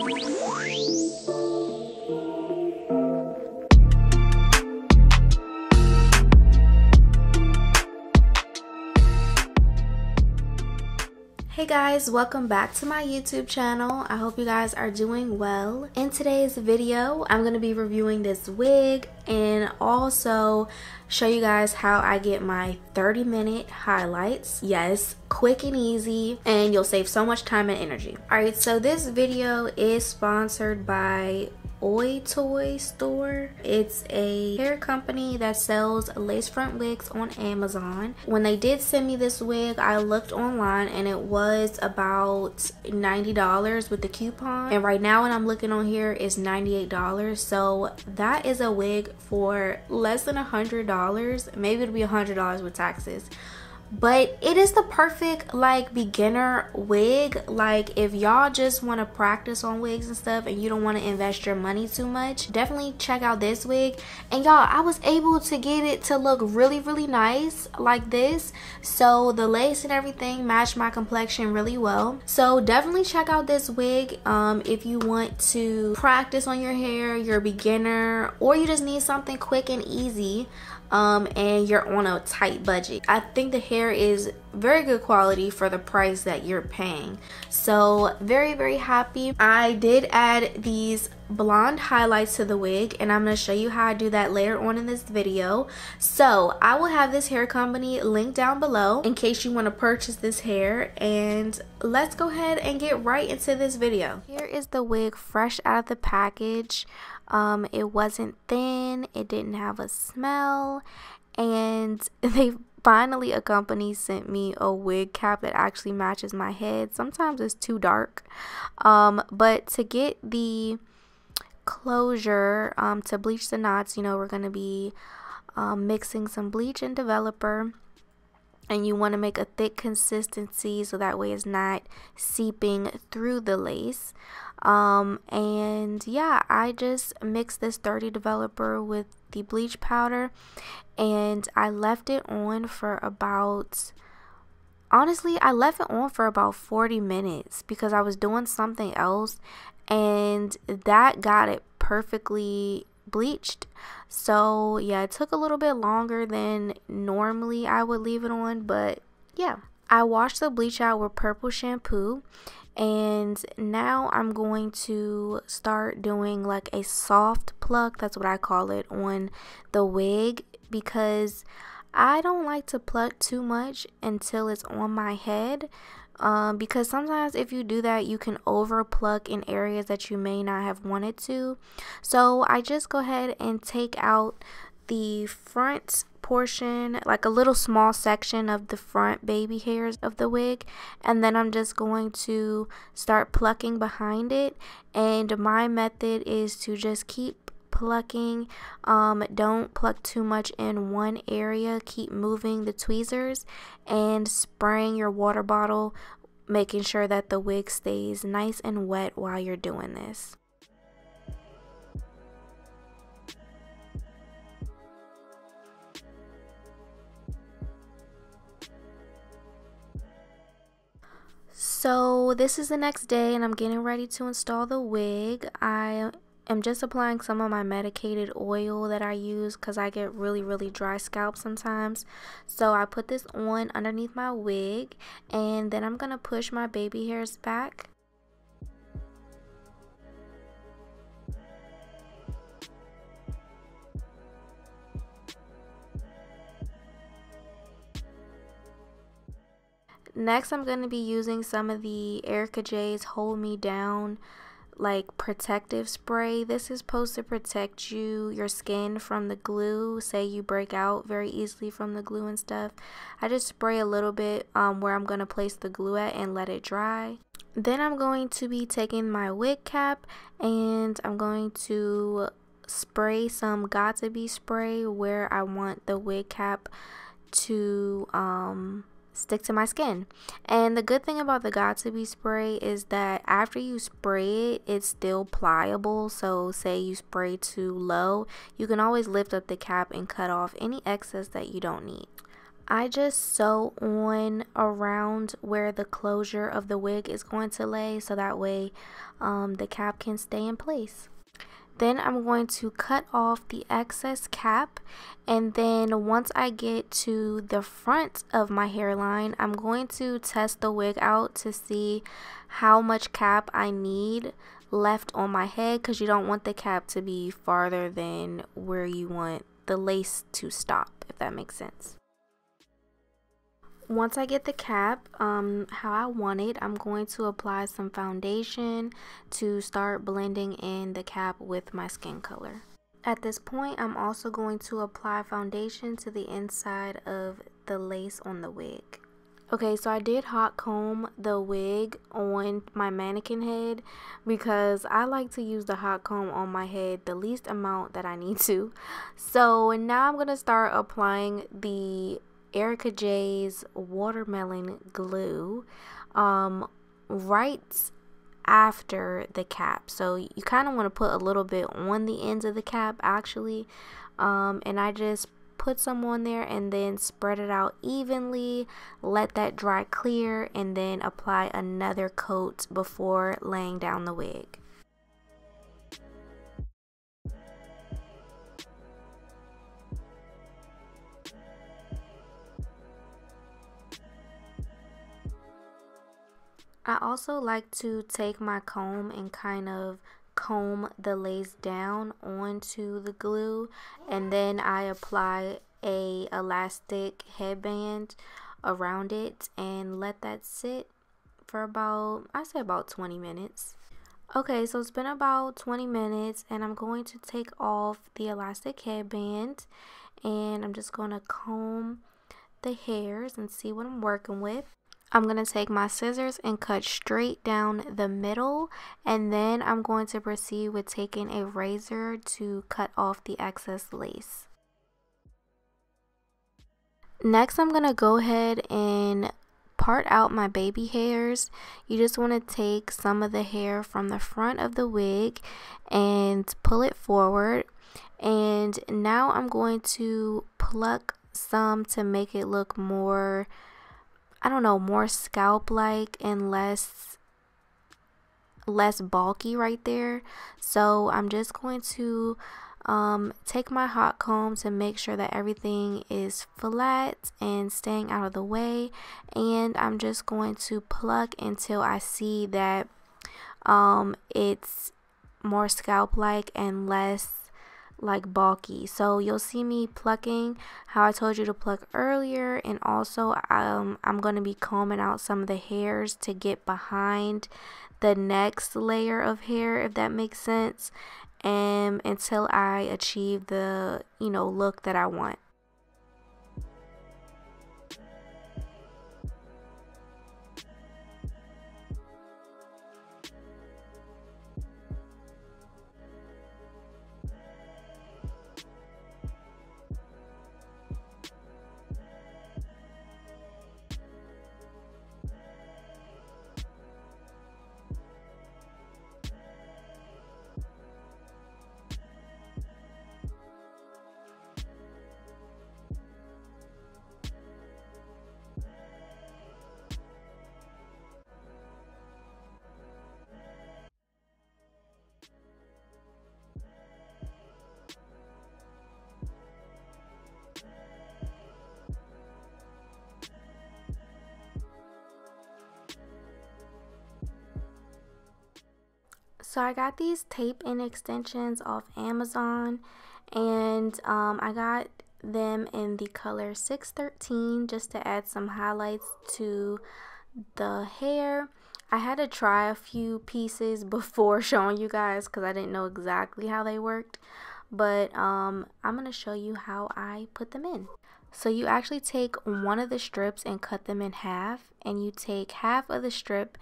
Hey guys, welcome back to my YouTube channel. I hope you guys are doing well. In today's video, I'm going to be reviewing this wig and also show you guys how I get my 30-minute highlights. Yes, quick and easy, and you'll save so much time and energy. Alright, so this video is sponsored by Oytoy store. It's a hair company that sells lace front wigs on Amazon. When they did send me this wig, I looked online and it was about $90 with the coupon, and right now when I'm looking on here is $98. So that is a wig for less than $100. Maybe it'll be $100 with taxes. But it is the perfect like beginner wig. Like if y'all just want to practice on wigs and stuff and you don't want to invest your money too much, definitely check out this wig. And y'all, I was able to get it to look really nice like this, so the lace and everything matched my complexion really well. So definitely check out this wig if you want to practice on your hair, you're a beginner, or you just need something quick and easy and you're on a tight budget. I think the hair is very good quality for the price that you're paying. So very happy. I did add these blonde highlights to the wig, and I'm going to show you how I do that later on in this video. So I will have this hair company linked down below in case you want to purchase this hair, and let's go ahead and get right into this video. Here is the wig fresh out of the package. It wasn't thin, it didn't have a smell, and finally a company sent me a wig cap that actually matches my head. Sometimes it's too dark, but to get the closure, to bleach the knots, you know, we're going to be mixing some bleach and developer, and you want to make a thick consistency so that way it's not seeping through the lace. And yeah, I just mixed this 30 developer with the bleach powder, and I left it on for about, honestly, I left it on for about 40 minutes because I was doing something else, and that got it perfectly bleached. So yeah, it took a little bit longer than normally I would leave it on, but yeah. I washed the bleach out with purple shampoo, and now I'm going to start doing like a soft pluck, that's what I call it, on the wig, because I don't like to pluck too much until it's on my head. Because sometimes if you do that, you can over pluck in areas that you may not have wanted to. So I just go ahead and take out the front portion, like a little small section of the front baby hairs of the wig, and then I'm just going to start plucking behind it. And my method is to just keep plucking. Don't pluck too much in one area. Keep moving the tweezers and spraying your water bottle, making sure that the wig stays nice and wet while you're doing this. So this is the next day and I'm getting ready to install the wig. I am just applying some of my medicated oil that I use because I get really dry scalp sometimes. So I put this on underneath my wig, and then I'm going to push my baby hairs back. Next, I'm going to be using some of the Erica J's Hold Me Down like protective spray. This is supposed to protect your skin from the glue. Say you break out very easily from the glue and stuff. I just spray a little bit where I'm going to place the glue at and let it dry. Then I'm going to be taking my wig cap and I'm going to spray some Got2b spray where I want the wig cap to stick to my skin. And the good thing about the Got2b spray is that after you spray it, it's still pliable. So say you spray too low, you can always lift up the cap and cut off any excess that you don't need. I just sew on around where the closure of the wig is going to lay, so that way the cap can stay in place. Then I'm going to cut off the excess cap, and then once I get to the front of my hairline, I'm going to test the wig out to see how much cap I need left on my head, because you don't want the cap to be farther than where you want the lace to stop, if that makes sense. Once I get the cap how I want it, I'm going to apply some foundation to start blending in the cap with my skin color. At this point, I'm also going to apply foundation to the inside of the lace on the wig. Okay, so I did hot comb the wig on my mannequin head because I like to use the hot comb on my head the least amount that I need to. So now I'm going to start applying the Erica J's watermelon glue right after the cap. So you kind of want to put a little bit on the ends of the cap actually, and I just put some on there and then spread it out evenly, let that dry clear, and then apply another coat before laying down the wig. I also like to take my comb and kind of comb the lace down onto the glue, and then I apply a elastic headband around it and let that sit for about, I say about 20 minutes. Okay, so it's been about 20 minutes and I'm going to take off the elastic headband and I'm just going to comb the hairs and see what I'm working with. I'm going to take my scissors and cut straight down the middle, and then I'm going to proceed with taking a razor to cut off the excess lace. Next, I'm going to go ahead and part out my baby hairs. You just want to take some of the hair from the front of the wig and pull it forward, and now I'm going to pluck some to make it look more, I don't know, more scalp-like and less bulky right there. So I'm just going to take my hot comb to make sure that everything is flat and staying out of the way, and I'm just going to pluck until I see that it's more scalp-like and less like bulky. So you'll see me plucking how I told you to pluck earlier, and also I'm going to be combing out some of the hairs to get behind the next layer of hair, if that makes sense, and until I achieve the look that I want. So I got these tape-in extensions off Amazon, and I got them in the color 613 just to add some highlights to the hair. I had to try a few pieces before showing you guys because I didn't know exactly how they worked, but I'm going to show you how I put them in. So you actually take one of the strips and cut them in half, and you take half of the strip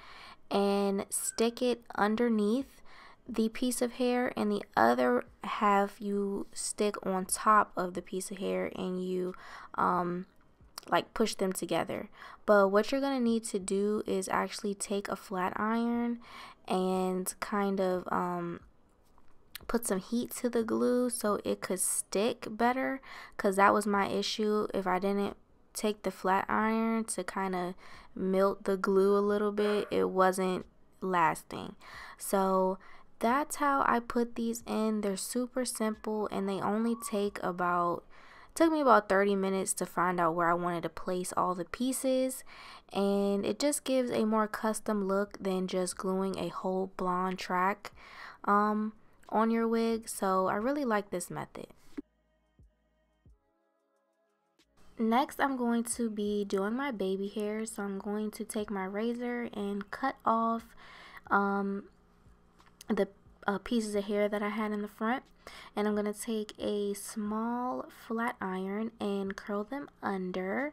and stick it underneath the piece of hair, and the other half you stick on top of the piece of hair, and you like push them together. But what you're going to need to do is actually take a flat iron and kind of put some heat to the glue so it could stick better, because that was my issue. If I didn't take the flat iron to kind of melt the glue a little bit, it wasn't lasting. So that's how I put these in. They're super simple, and they only take took me about 30 minutes to find out where I wanted to place all the pieces, and it just gives a more custom look than just gluing a whole blonde track on your wig. So I really like this method. Next, I'm going to be doing my baby hair, so I'm going to take my razor and cut off the pieces of hair that I had in the front, and I'm going to take a small flat iron and curl them under.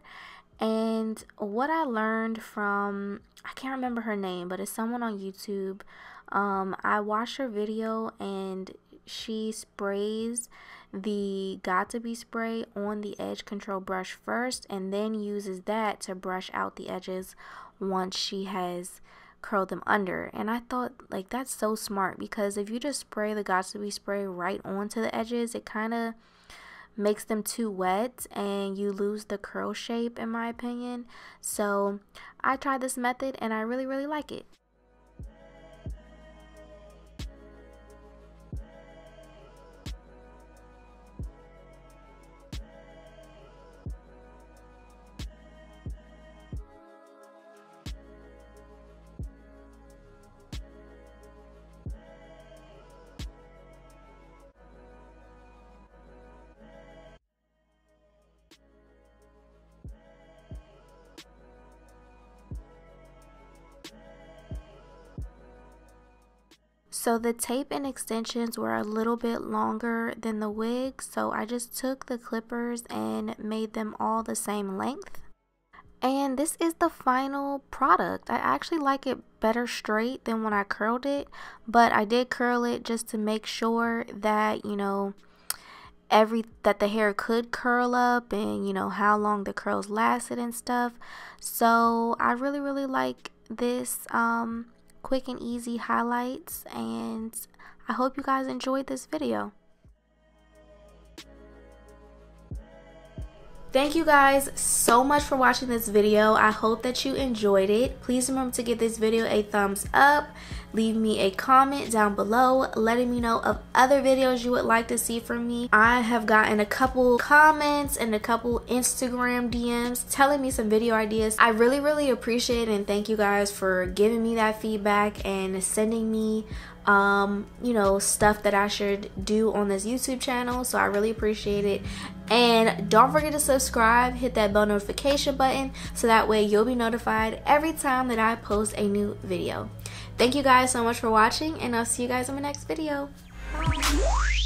And what I learned from, I can't remember her name, but it's someone on YouTube. I watched her video, and she sprays the Got2b spray on the edge control brush first, and then uses that to brush out the edges once she has curled them under. And I thought, like, that's so smart, because if you just spray the Got2b spray right onto the edges, it kind of makes them too wet and you lose the curl shape, in my opinion. So I tried this method and I really like it. So the tape and extensions were a little bit longer than the wig, so I just took the clippers and made them all the same length. And this is the final product. I actually like it better straight than when I curled it, but I did curl it just to make sure that, you know, that the hair could curl up, and you know how long the curls lasted and stuff. So I really like this quick and easy highlights, and I hope you guys enjoyed this video. Thank you guys so much for watching this video. I hope that you enjoyed it. Please remember to give this video a thumbs up. Leave me a comment down below letting me know of other videos you would like to see from me. I have gotten a couple comments and a couple Instagram DMs telling me some video ideas. I really appreciate it, and thank you guys for giving me that feedback and sending me you know, stuff that I should do on this YouTube channel. So I really appreciate it. And don't forget to subscribe, hit that bell notification button, so that way you'll be notified every time that I post a new video. Thank you guys so much for watching, and I'll see you guys in my next video. Bye.